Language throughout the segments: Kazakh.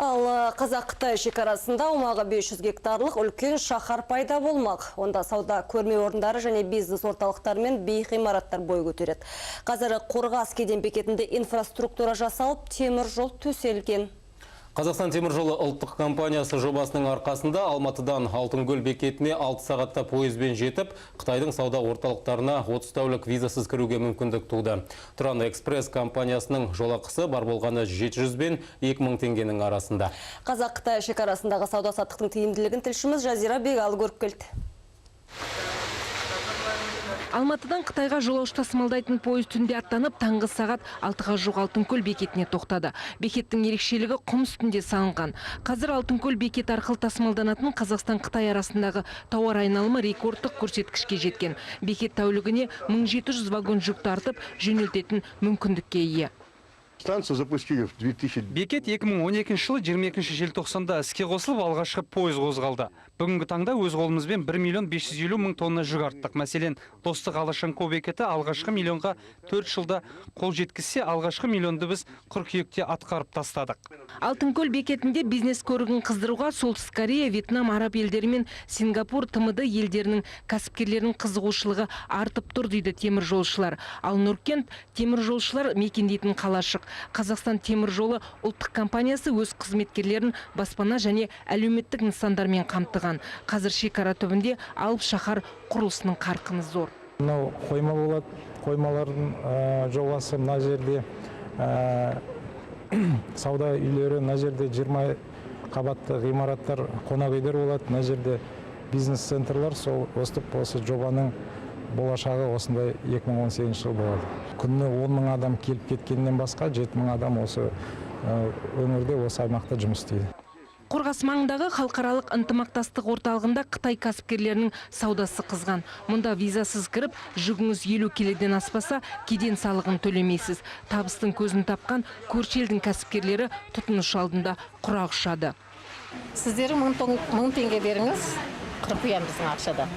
Ал Қазақ-Қытай шекарасында аумағы 500 гектарлық үлкен шаһар пайда болмақ. Онда сауда көрме орындары және бизнес орталықтар мен биік ғимараттар бой көтереді. Қазір Қорғас кеден бекетінде инфраструктура жасалып, темір жол төселген. Қазақстан темір жолы ұлттық компаниясы жобасының арқасында Алматыдан Алтынкөл бекетіне 6 сағатта пойызбен жетіп, Қытайдың сауда орталықтарына 30 тәулік визасыз кіруге мүмкіндік туды. Тұран Экспресс компаниясының жолақысы бар болғаны 700 бен 2000 теңгенің арасында. Қазақ-Қытай шекарасындағы сауда-саттықтың тиімділігін тілшіміз Жазира Бегалы көріп келді. Алматыдан Қытайға жолаушы тасымалдайтын пойыз түнде аттанып, таңғы сағат 6-ға жуық Алтынкөл бекетіне тоқтады. Бекеттің ерекшелігі құм үстінде салынған. Қазір Алтынкөл бекет арқылы тасымалданатын Қазақстан-Қытай арасындағы тауар айналымы рекордтық көрсеткішке жеткен. Бекет тәулігіне 1700 вагон жүк тартып жөнелтетін мүмкіндікке ие. Станцию запустили в 2000. Бекет 2012 жылы 22 желтоқсанда іске қосылып, алғашқы пойыз қозғалды. Бүгінгі таңда өз қолымызбен 1 550 000 тонна жүк арттық. Мәселен, Достық Алашанкөл бекеті алғашқы миллионға 4 жылда қол жеткізсе, алғашқы миллионды біз қыркүйекте атқарып тастадық. Алтынкөл бекетінде бизнес көрігін қыздыруға Солтүстік Корея, Вьетнам, Араб елдері мен Сингапур, ТМД елдерінің кәсіпкерлерінің қызығушылығы артып тұр дейді темір жолшылар. Ал Нұркент темір жолшылар мекендейтін қалашық. Қазақстан темір жолы ұлттық компаниясы өз қызметкерлерін баспана және әлеуметтік нысандармен қамтыған. Қазір шекара түбінде алып шаһар құрылысының қарқыны зор. Мынау қойма болады, қоймалардың жобасы мына жерде, сауда үйлері мына жерде 20 қабатты ғимараттар, қонақ үйлер болады, мына жерде бизнес-центрлар. Сол осы жобаның болашағы осындай 2018 жыл болады. Күніне 10 000 адам келіп кеткеннен басқа 7 000 адам осы өңірде, осы аймақта жұмыс істейді. Қорғас маңындағы халықаралық ынтымақтастық орталығында Қытай кәсіпкерлерінің саудасы қызған. Мұнда визасыз кіріп, жүгіңіз 50 келеден аспаса, кеден салығын төлемейсіз. Табыстың көзін тапқан көрші елдің кәсіпкерлері тұтынушы алдында құрақ ұшады. Сіздер 1000 теңге беріңіз, қырып қоямын біздің ақшада.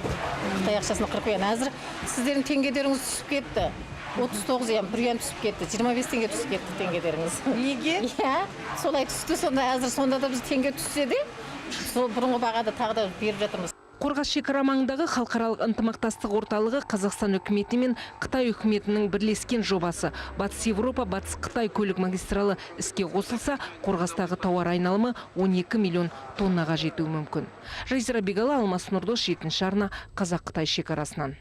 Қытай ақшасына қырып қоямын. Әзір сіздердің теңгедеріңіз түсіп кетті. 39 1 түсіп кетті. 25 теңге түсіп кетті теңгедеріңіз. Неге? Солай түсті. Сонда да біз теңге түссе де, сол бұрынғы бағада тағы да беріп жатырмыз. Қорғас шекара маңындағы халықаралық ынтымақтастық орталығы Қазақстан үкіметі мен Қытай үкіметінің бірлескен жобасы. Батыс Европа, Батыс Қытай көлік магистралы іске қосылса, Қорғастағы тауар айналымы 12 миллион тоннаға жетуі мүмкін. Жазира Бегалы, Алмас Нұрдос, 7-ші арна, Қазақ-Қытай шекарасынан.